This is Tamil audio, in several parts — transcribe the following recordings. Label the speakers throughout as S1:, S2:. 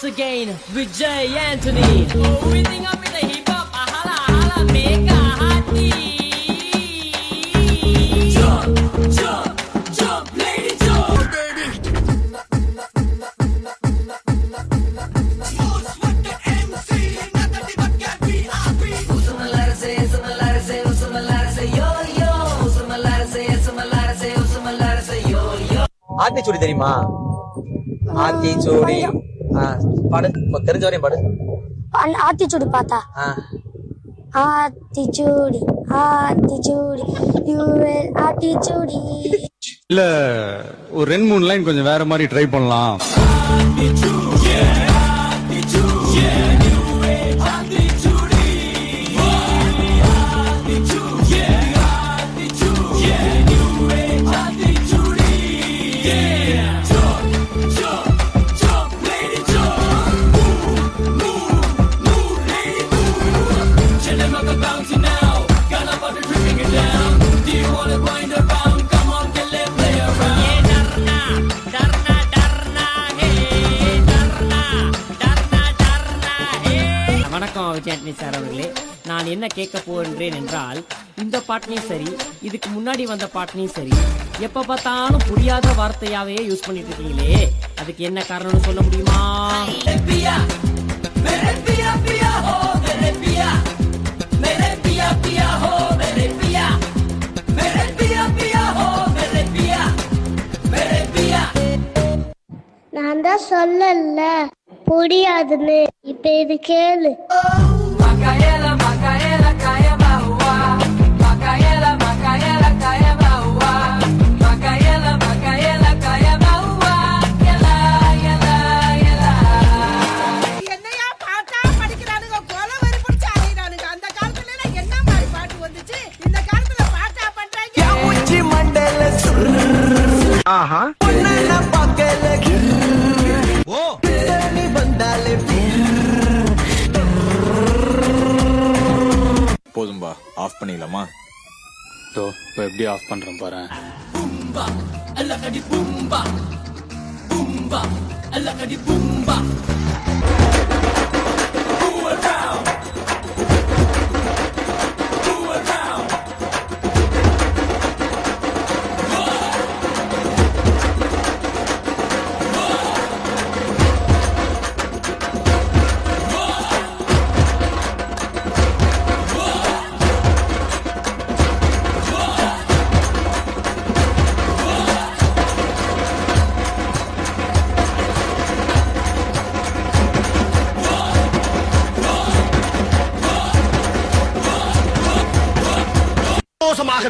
S1: once again with Jay Anthony. Oh, we think I'm in the hip hop, hala hala, mega heartbeat. Jump, jump, jump, lady, jump, baby.
S2: Aathichoodi தெரியுமா? ஆத்திச்சூடி பாடு, தெரிஞ்ச வரையும் பாடு.
S3: ஆத்திச்சூடி பார்த்தா ஆத்திச்சூடி ஆத்திச்சூடி ஆத்திச்சூடி.
S4: இல்ல ஒரு 2-3 லைன் கொஞ்சம் வேற மாதிரி ட்ரை பண்ணலாம்.
S1: வணக்கம் விஜய் ஆண்டனி சார் அவர்களே. நான் என்ன கேட்க போகின்றேன் என்றால், இந்த பாட்டினையும் சரி, இதுக்கு முன்னாடி வந்த பாட்டினையும் சரி, எப்ப பார்த்தாலும் புரியாத வார்த்தையாவே யூஸ் பண்ணிட்டு இருக்கீங்களே, அதுக்கு என்ன காரணம்னு சொல்ல முடியுமா?
S3: நான் தான் சொல்லல புரியாதுன்னு, இப்ப இது கேளு.
S5: போதும்பா, ஆஃப் பண்ணிடலாமா?
S4: இப்போ எப்படி ஆஃப் பண்றேன் பாரு.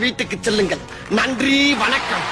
S6: வீட்டுக்கு செல்லுங்கள். நன்றி, வணக்கம்.